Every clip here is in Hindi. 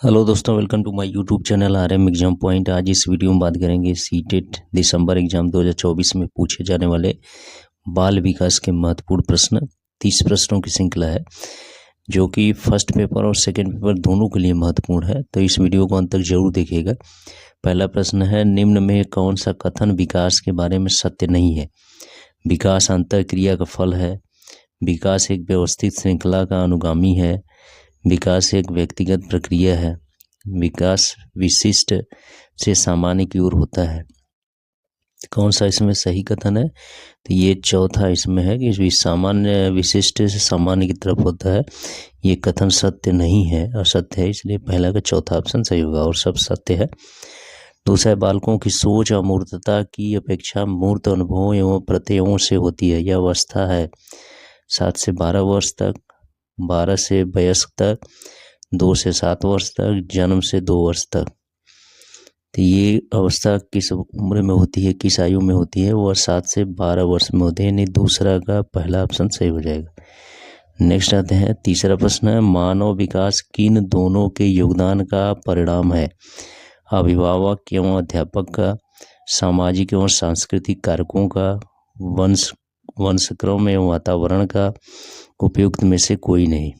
हेलो दोस्तों, welcome to my YouTube channel RM exam point. आज इस वीडियो में बात करेंगे सीटेट दिसंबर एग्जाम 2024 में पूछे जाने वाले बाल विकास के महत्वपूर्ण प्रश्न। 30 प्रश्नों की श्रृंखला है जो कि फर्स्ट पेपर और सेकंड पेपर दोनों के लिए महत्वपूर्ण है, तो इस वीडियो को अंत तक जरूर देखिएगा। पहला प्रश्न है, निम्न में कौन सा कथन विकास के बारे में सत्य नहीं है? विकास अंतःक्रिया का फल है, विकास एक व्यवस्थित श्रृंखला का अनुगामी है, विकास एक व्यक्तिगत प्रक्रिया है, विकास विशिष्ट से सामान्य की ओर होता है। कौन सा इसमें सही कथन है? तो ये चौथा इसमें है कि सामान्य विशिष्ट से सामान्य की तरफ होता है। ये कथन सत्य नहीं है, असत्य है, इसलिए पहला का चौथा ऑप्शन सही होगा और सब सत्य है। दूसरा, बालकों की सोच अमूर्तता की अपेक्षा मूर्त अनुभवों एवं प्रत्ययों से होती है। यह अवस्था है 7 से 12 वर्ष तक, 12 से वयस्क तक, 2 से 7 वर्ष तक, जन्म से 2 वर्ष तक। तो ये अवस्था किस उम्र में होती है, किस आयु में होती है? वह 7 से 12 वर्ष में होती है, यानी दूसरा का पहला ऑप्शन सही हो जाएगा। नेक्स्ट आते हैं, तीसरा प्रश्न है, मानव विकास किन दोनों के योगदान का परिणाम है? अभिभावक एवं अध्यापक का, सामाजिक एवं सांस्कृतिक कारकों का, वंशक्रम एवं वातावरण का, उपयुक्त में से कोई नहीं।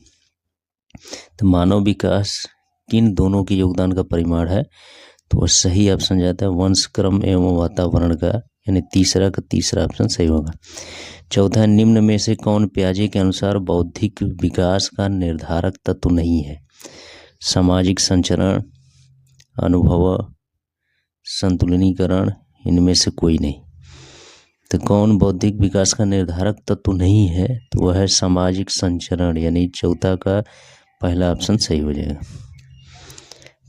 तो मानव विकास किन दोनों के योगदान का परिमाण है? तो सही ऑप्शन जाता है वंशक्रम एवं वातावरण का, यानी तीसरा का तीसरा ऑप्शन सही होगा। चौथा, निम्न में से कौन पियाजे के अनुसार बौद्धिक विकास का निर्धारक तत्व नहीं है? सामाजिक संचरण, अनुभव, संतुलनीकरण, इनमें से कोई नहीं। तो कौन बौद्धिक विकास का निर्धारक तत्व नहीं है? तो वह है सामाजिक संचरण, यानी चौथा का पहला ऑप्शन सही हो जाएगा।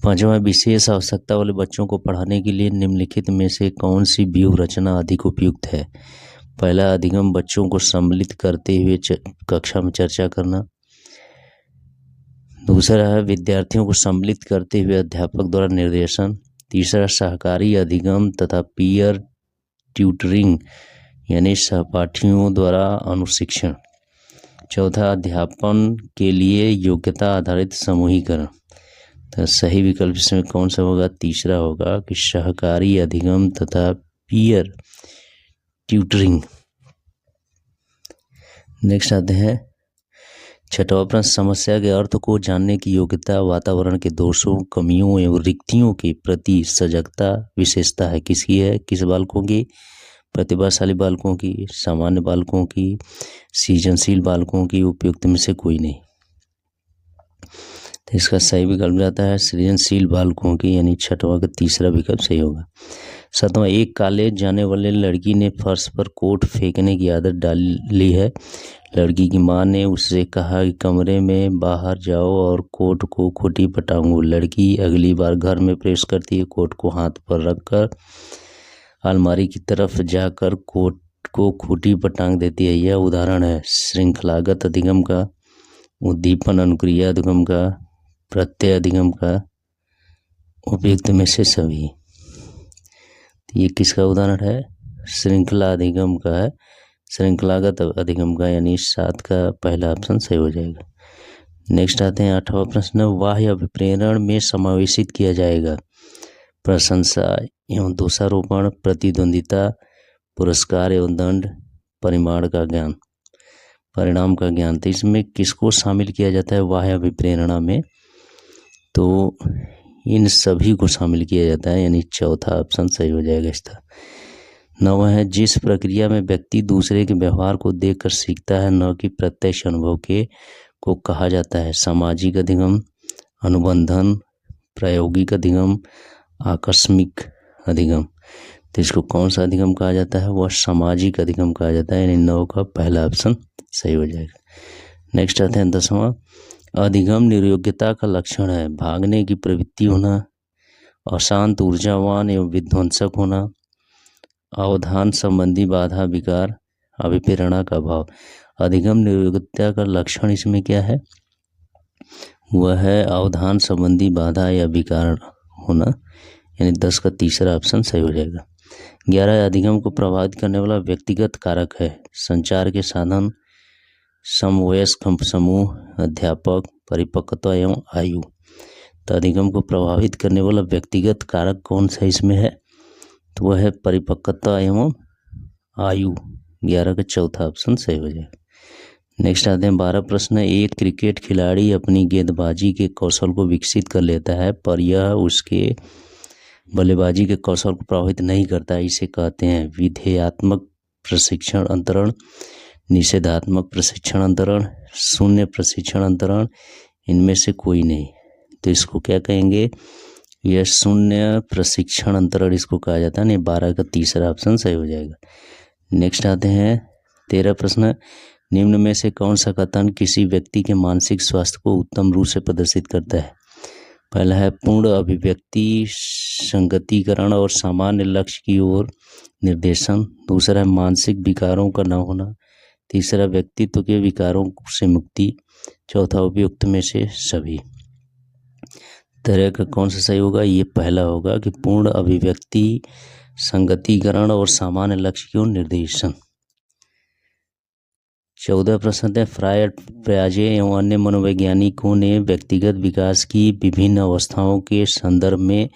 पांचवा, विशेष आवश्यकता वाले बच्चों को पढ़ाने के लिए निम्नलिखित में से कौन सी व्यूह रचना अधिक उपयुक्त है? पहला, अधिगम बच्चों को सम्मिलित करते हुए कक्षा में चर्चा करना। दूसरा है विद्यार्थियों को सम्मिलित करते हुए अध्यापक द्वारा निर्देशन। तीसरा, सहकारी अधिगम तथा पीयर ट्यूटरिंग, यानी सहपाठियों द्वारा अनुशिक्षण। चौथा, अध्यापन के लिए योग्यता आधारित समूहीकरण। तो सही विकल्प इसमें कौन सा होगा? तीसरा होगा कि सहकारी अधिगम तथा पीयर ट्यूटरिंग। नेक्स्ट आते हैं, छठवां प्रश्न, समस्या के अर्थ को जानने की योग्यता वातावरण के दोषों, कमियों एवं रिक्तियों के प्रति सजगता विशेषता है। किसकी है? किस बालकों की? प्रतिभाशाली बालकों की, सामान्य बालकों की, सृजनशील बालकों की, उपयुक्त में से कोई नहीं। तो इसका सही विकल्प जाता है सृजनशील बालकों की, यानी छठवां का तीसरा विकल्प सही होगा। सातवां, एक कॉलेज जाने वाले लड़की ने फर्श पर कोट फेंकने की आदत डाली है। लड़की की मां ने उससे कहा कि कमरे में बाहर जाओ और कोट को खूंटी पर टांगो। लड़की अगली बार घर में प्रवेश करती है, कोट को हाथ पर रखकर अलमारी की तरफ जाकर कोट को खूंटी पर टांग देती है। यह उदाहरण है श्रृंखलागत अधिगम का, उद्दीपन अनुक्रिया अधिगम का, प्रत्यय अधिगम का, उपयुक्त में से सभी। तो ये किसका उदाहरण है? श्रृंखला अधिगम का है, श्रृंखलागत अधिगम का, यानी 7 का पहला ऑप्शन सही हो जाएगा। नेक्स्ट आते हैं, 8वां प्रश्न, बाह्य अभिप्रेरण में समावेशित किया जाएगा प्रशंसा एवं दोषारोपण, प्रतिद्वंदिता, पुरस्कार एवं दंड, परिमाण का ज्ञान, परिणाम का ज्ञान। तो इसमें किसको शामिल किया जाता है बाह्य अभिप्रेरणा में? तो इन सभी को शामिल किया जाता है, यानी चौथा ऑप्शन सही हो जाएगा इसका। 9वां है, जिस प्रक्रिया में व्यक्ति दूसरे के व्यवहार को देखकर सीखता है, न कि प्रत्यक्ष अनुभव के, को कहा जाता है सामाजिक अधिगम, अनुबंधन, प्रायोगिक अधिगम, आकस्मिक अधिगम। तो इसको कौन सा अधिगम कहा जाता है? वह सामाजिक अधिगम कहा जाता है, यानी 9 का पहला ऑप्शन सही हो जाएगा। नेक्स्ट आते हैं 10वां, अधिगम निर्योग्यता का लक्षण है भागने की प्रवृत्ति होना, अशांत, ऊर्जावान एवं विध्वंसक होना, अवधान संबंधी बाधा विकार, अभिप्रेरणा का अभाव। अधिगम निर्योग्यता का लक्षण इसमें क्या है? वह है अवधान संबंधी बाधा या विकार होना, यानी 10 का तीसरा ऑप्शन सही हो जाएगा। 11, अधिगम को प्रभावित करने वाला व्यक्तिगत कारक है संचार के साधन, समवयस्क समूह, अध्यापक, परिपक्वता एवं आयु। तो अधिगम को प्रभावित करने वाला व्यक्तिगत कारक कौन सा इसमें है, तो वह है परिपक्वता एवं आयु। 11 का चौथा ऑप्शन सही हो जाएगा। नेक्स्ट आते हैं 12 प्रश्न। एक क्रिकेट खिलाड़ी अपनी गेंदबाजी के कौशल को विकसित कर लेता है पर यह उसके बल्लेबाजी के कौशल को प्रभावित नहीं करता, इसे कहते हैं विधेयात्मक प्रशिक्षण अंतरण, निषेधात्मक प्रशिक्षण अंतरण, शून्य प्रशिक्षण अंतरण, इनमें से कोई नहीं। तो इसको क्या कहेंगे, यह शून्य प्रशिक्षण अंतरण इसको कहा जाता है। 12 का तीसरा ऑप्शन सही हो जाएगा। नेक्स्ट आते हैं 13 प्रश्न। निम्न में से कौन सा कथन किसी व्यक्ति के मानसिक स्वास्थ्य को उत्तम रूप से प्रदर्शित करता है। पहला है पूर्ण अभिव्यक्ति, संगतिकरण और सामान्य लक्ष्य की ओर निर्देशन। दूसरा है मानसिक विकारों का न होना। तीसरा व्यक्तित्व के विकारों से मुक्ति। चौथा उपयुक्त में से सभी। तरह का कौन सा सही होगा, ये पहला होगा कि पूर्ण अभिव्यक्ति, संगतिकरण और सामान्य लक्ष्य की ओर निर्देशन। 14 प्रश्न है फ्रायड, पियाजे एवं अन्य मनोवैज्ञानिकों ने व्यक्तिगत विकास की विभिन्न अवस्थाओं के संदर्भ में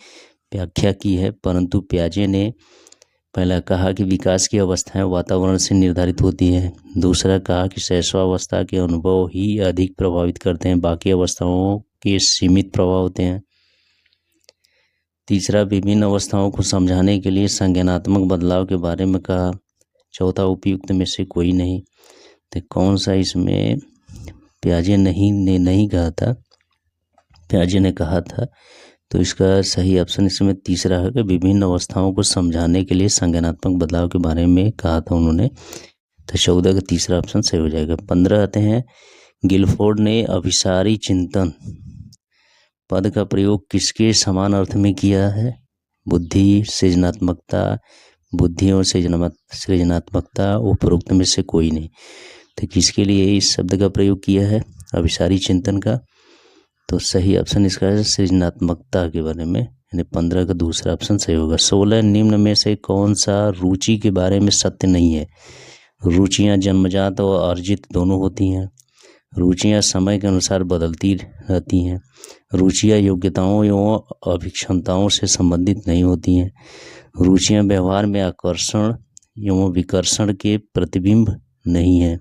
व्याख्या की है, परंतु पियाजे ने पहला कहा कि विकास की अवस्थाएं वातावरण से निर्धारित होती हैं। दूसरा कहा कि शैशवावस्था के अनुभव ही अधिक प्रभावित करते हैं, बाकी अवस्थाओं के सीमित प्रभाव होते हैं। तीसरा विभिन्न अवस्थाओं को समझाने के लिए संज्ञानात्मक बदलाव के बारे में कहा। चौथा उपयुक्त में से कोई नहीं। तो कौन सा इसमें पियाजे ने नहीं कहा था, पियाजे ने कहा था, तो इसका सही ऑप्शन इसमें तीसरा है कि विभिन्न अवस्थाओं को समझाने के लिए संज्ञानात्मक बदलाव के बारे में कहा था उन्होंने। तो 14 का तीसरा ऑप्शन सही हो जाएगा। 15 आते हैं गिलफोर्ड ने अभिसारी चिंतन पद का प्रयोग किसके समान अर्थ में किया है। बुद्धि, सृजनात्मकता, बुद्धि और सृजनात्मकता, उपरोक्त में से कोई नहीं। तो किसके लिए इस शब्द का प्रयोग किया है, अभिसारी चिंतन का। तो सही ऑप्शन इसका है सृजनात्मकता के बारे में, यानी 15 का दूसरा ऑप्शन सही होगा। 16 निम्न में से कौन सा रुचि के बारे में सत्य नहीं है। रुचियां जन्मजात और अर्जित दोनों होती हैं। रुचियां समय के अनुसार बदलती रहती हैं। रुचियां योग्यताओं एवं अभिक्षमताओं से संबंधित नहीं होती हैं। रुचियां व्यवहार में आकर्षण एवं विकर्षण के प्रतिबिंब नहीं है।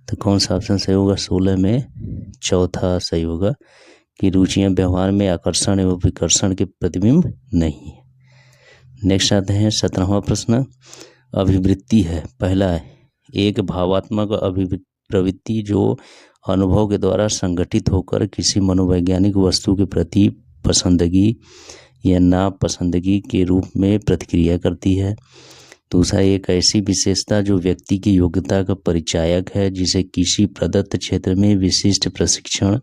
तो कौन सा ऑप्शन सही होगा, 16 में चौथा सही होगा कि रुचियां व्यवहार में आकर्षण एवं विकर्षण के प्रतिबिंब नहीं है। नेक्स्ट आते हैं 17वां प्रश्न। अभिवृत्ति है, पहला है एक भावात्मक प्रवृत्ति जो अनुभव के द्वारा संगठित होकर किसी मनोवैज्ञानिक वस्तु के प्रति पसंदगी या नापसंदगी के रूप में प्रतिक्रिया करती है। दूसरा एक ऐसी विशेषता जो व्यक्ति की योग्यता का परिचायक है, जिसे किसी प्रदत्त क्षेत्र में विशिष्ट प्रशिक्षण,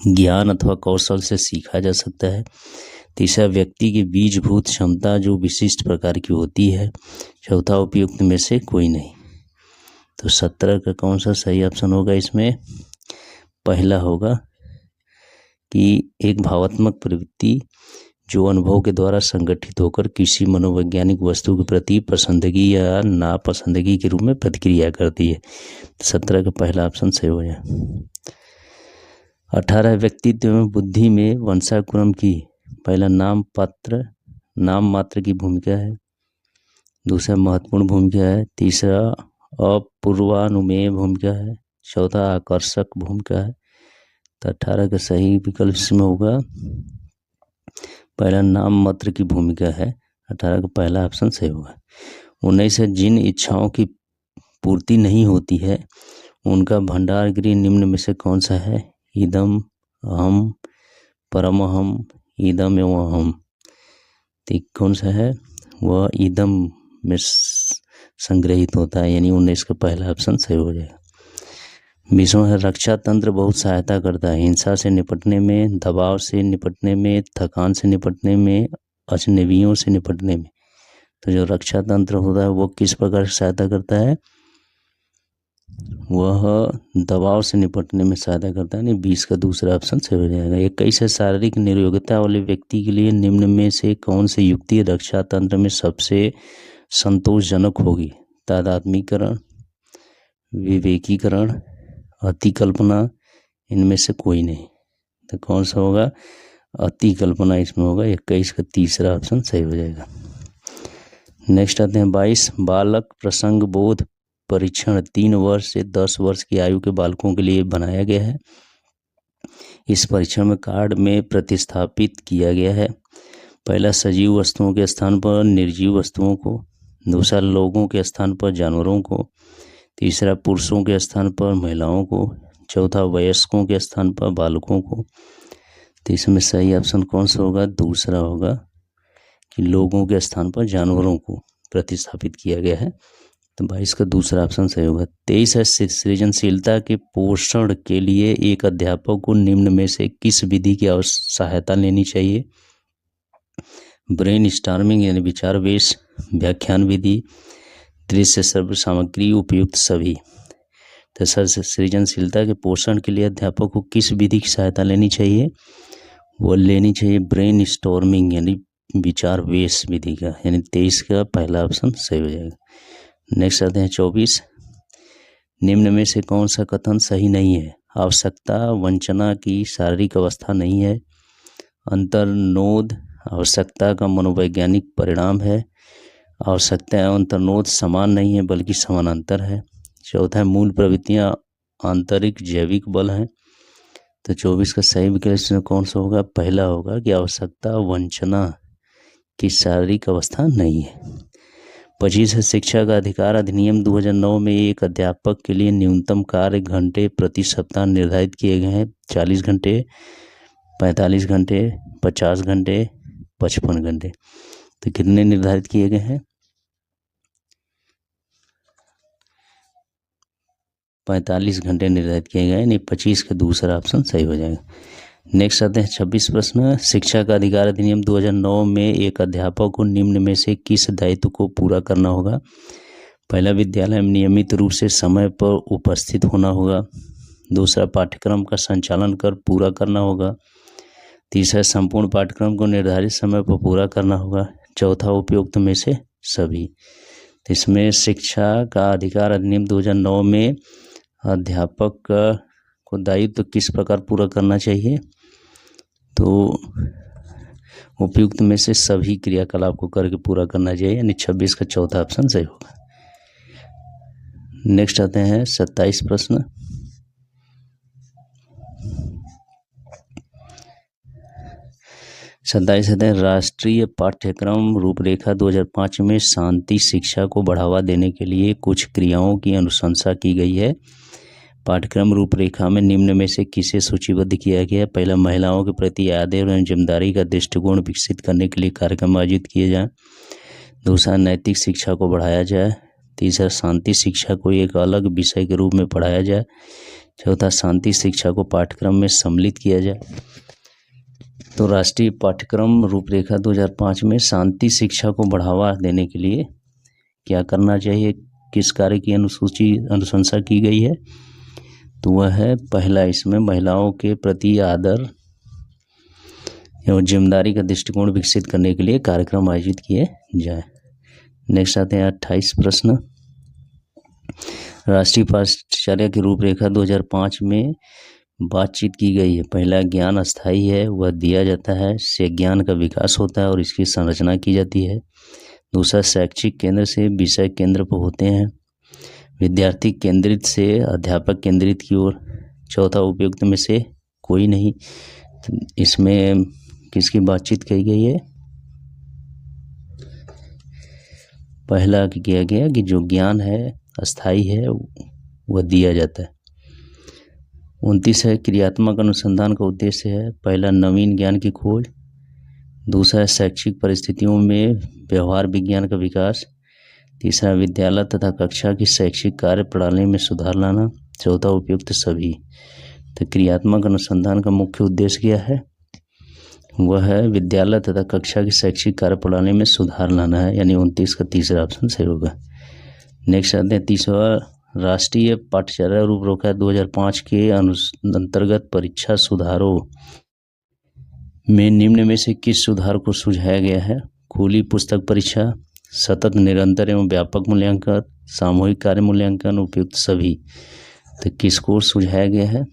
ज्ञान अथवा कौशल से सीखा जा सकता है। तीसरा व्यक्ति की बीजभूत क्षमता जो विशिष्ट प्रकार की होती है। चौथा उपयुक्त में से कोई नहीं। तो 17 का कौन सा सही ऑप्शन होगा, इसमें पहला होगा कि एक भावात्मक प्रवृत्ति जो अनुभव के द्वारा संगठित होकर किसी मनोवैज्ञानिक वस्तु के प्रति पसंदगी या नापसंदगी के रूप में प्रतिक्रिया करती है। 17 का पहला ऑप्शन सही हो जाए। 18 व्यक्तित्व एवं बुद्धि में वंशानुक्रम की पहला नाम मात्र की भूमिका है। दूसरा महत्वपूर्ण भूमिका है। तीसरा अपूर्वानुमेय भूमिका है। चौथा आकर्षक भूमिका है। तो 18 का सही विकल्प इसमें होगा पहला नाम मात्र की भूमिका है। 18 का पहला ऑप्शन सही होगा। 19 से जिन इच्छाओं की पूर्ति नहीं होती है उनका भंडार गृह निम्न में से कौन सा है। इदम, अहम, परमहम, इदम एवं अहम। तो कौन सा है, वह इदम में संग्रहित होता है, यानी 19 का पहला ऑप्शन सही हो जाएगा। 20वां है रक्षा तंत्र बहुत सहायता करता है हिंसा से निपटने में, दबाव से निपटने में, थकान से निपटने में, अजनबियों से निपटने में। तो जो रक्षा तंत्र होता है वो किस प्रकार से सहायता करता है, वह दबाव से निपटने में सहायता करता है। 20 का दूसरा ऑप्शन सही हो जाएगा। 21 है शारीरिक निरोगता वाले व्यक्ति के लिए निम्न में से कौन सी युक्ति रक्षा तंत्र में सबसे संतोषजनक होगी। तादात्मीकरण, विवेकीकरण, अतिकल्पना, इनमें से कोई नहीं। तो कौन सा होगा? अति कल्पना इसमें होगा। 21 का तीसरा ऑप्शन सही हो जाएगा। नेक्स्ट आते हैं 22, बालक प्रसंग बोध परीक्षण 3 वर्ष से 10 वर्ष की आयु के बालकों के लिए बनाया गया है। इस परीक्षण में कार्ड में प्रतिस्थापित किया गया है। पहला, सजीव वस्तुओं के स्थान पर निर्जीव वस्तुओं को। दूसरा, लोगों के स्थान पर जानवरों को। तीसरा, पुरुषों के स्थान पर महिलाओं को। चौथा, वयस्कों के स्थान पर बालकों को। तो इसमें सही ऑप्शन कौन सा होगा? दूसरा होगा कि लोगों के स्थान पर जानवरों को प्रतिस्थापित किया गया है। तो 22 का दूसरा ऑप्शन सही होगा। 23 है, सृजनशीलता के पोषण के लिए एक अध्यापक को निम्न में से किस विधि की सहायता लेनी चाहिए? ब्रेन स्टॉर्मिंग यानी विचार वेश, व्याख्यान विधि, दृश्य सर्व सामग्री, उपयुक्त सभी। तो सर, सृजनशीलता के पोषण के लिए अध्यापक को किस विधि की सहायता लेनी चाहिए? वो लेनी चाहिए ब्रेन स्टॉर्मिंग यानी विचार वेश विधि का, यानी 23 का पहला ऑप्शन सही हो जाएगा। नेक्स्ट आते हैं 24, निम्न में से कौन सा कथन सही नहीं है? आवश्यकता वंचना की शारीरिक अवस्था नहीं है। अंतर्नोद आवश्यकता का मनोवैज्ञानिक परिणाम है। आवश्यकता एवं अंतर्नोद समान नहीं है बल्कि समानांतर है। चौथा है, मूल प्रवृत्तियां आंतरिक जैविक बल हैं। तो 24 का सही विकल्प कौन सा होगा? पहला होगा कि आवश्यकता वंचना की शारीरिक अवस्था नहीं है। 25 है, शिक्षा का अधिकार अधिनियम 2009 में एक अध्यापक के लिए न्यूनतम कार्य घंटे प्रति सप्ताह निर्धारित किए गए हैं। 40 घंटे, 45 घंटे, 50 घंटे, 55 घंटे। तो कितने निर्धारित किए गए हैं? 45 घंटे निर्धारित किए गए, यानी 25 का दूसरा ऑप्शन सही हो जाएगा। नेक्स्ट आते हैं 26 प्रश्न, शिक्षा का अधिकार अधिनियम 2009 में एक अध्यापक को निम्न में से किस दायित्व को पूरा करना होगा? पहला, विद्यालय में नियमित रूप से समय पर उपस्थित होना होगा। दूसरा, पाठ्यक्रम का संचालन कर पूरा करना होगा। तीसरा, संपूर्ण पाठ्यक्रम को निर्धारित समय पर पूरा करना होगा। चौथा, उपयुक्त में से सभी। तो इसमें शिक्षा का अधिकार अधिनियम 2009 में अध्यापक को दायित्व किस प्रकार पूरा करना चाहिए? तो उपयुक्त में से सभी क्रियाकलाप को करके पूरा करना चाहिए, यानी 26 का चौथा ऑप्शन सही होगा। नेक्स्ट आते हैं 27 प्रश्न, राष्ट्रीय पाठ्यक्रम रूपरेखा 2005 में शांति शिक्षा को बढ़ावा देने के लिए कुछ क्रियाओं की अनुशंसा की गई है। पाठ्यक्रम रूपरेखा में निम्न में से किसे सूचीबद्ध किया गया? पहला, महिलाओं के प्रति आदर एवं जिम्मेदारी का दृष्टिकोण विकसित करने के लिए कार्यक्रम आयोजित किए जाए। दूसरा, नैतिक शिक्षा को बढ़ाया जाए। तीसरा, शांति शिक्षा को एक अलग विषय के रूप में पढ़ाया जाए। चौथा, शांति शिक्षा को पाठ्यक्रम में सम्मिलित किया जाए। तो राष्ट्रीय पाठ्यक्रम रूपरेखा 2005 में शांति शिक्षा को बढ़ावा देने के लिए क्या करना चाहिए? किस कार्य की अनुशंसा की गई है? तो वह है पहला, इसमें महिलाओं के प्रति आदर एवं जिम्मेदारी का दृष्टिकोण विकसित करने के लिए कार्यक्रम आयोजित किए जाए। नेक्स्ट आते हैं 28 प्रश्न, राष्ट्रीय पाठ्यचर्या की रूपरेखा 2005 में बातचीत की गई है। पहला, ज्ञान अस्थायी है, वह दिया जाता है, से ज्ञान का विकास होता है और इसकी संरचना की जाती है। दूसरा, शैक्षिक केंद्र से विषय केंद्र पर होते हैं। विद्यार्थी केंद्रित से अध्यापक केंद्रित की ओर। चौथा, उपयुक्त में से कोई नहीं। तो इसमें किसकी बातचीत कही गई है? पहला किया गया कि जो ज्ञान है अस्थायी है वह दिया जाता है। 29 है, क्रियात्मक अनुसंधान का उद्देश्य है। पहला, नवीन ज्ञान की खोज। दूसरा, शैक्षिक परिस्थितियों में व्यवहार विज्ञान का विकास। तीसरा, विद्यालय तथा कक्षा की शैक्षिक कार्य प्रणाली में सुधार लाना। चौथा, उपयुक्त सभी। तो क्रियात्मक अनुसंधान का मुख्य उद्देश्य क्या है? वह है विद्यालय तथा कक्षा की शैक्षिक कार्य प्रणाली में सुधार लाना है, यानी 29 का तीसरा ऑप्शन सही होगा। नेक्स्ट आते हैं 30वां, राष्ट्रीय पाठ्यचर्या रूपरेखा 2005 के अंतर्गत परीक्षा सुधारों में निम्न में से किस सुधार को सुझाया गया है? खुली पुस्तक परीक्षा, सतत निरंतर एवं व्यापक मूल्यांकन, सामूहिक कार्य मूल्यांकन, उपयुक्त सभी। तो किसको सुझाया गया है?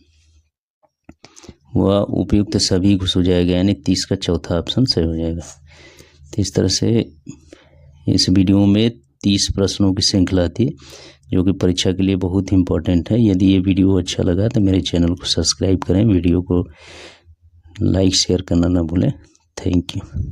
वह उपयुक्त सभी को हो जाएगा, यानी 30 का चौथा ऑप्शन सही हो जाएगा। तो इस तरह से इस वीडियो में 30 प्रश्नों की श्रृंखला थी जो कि परीक्षा के लिए बहुत ही इम्पोर्टेंट है। यदि ये वीडियो अच्छा लगा तो मेरे चैनल को सब्सक्राइब करें, वीडियो को लाइक शेयर करना ना भूलें। Thank you.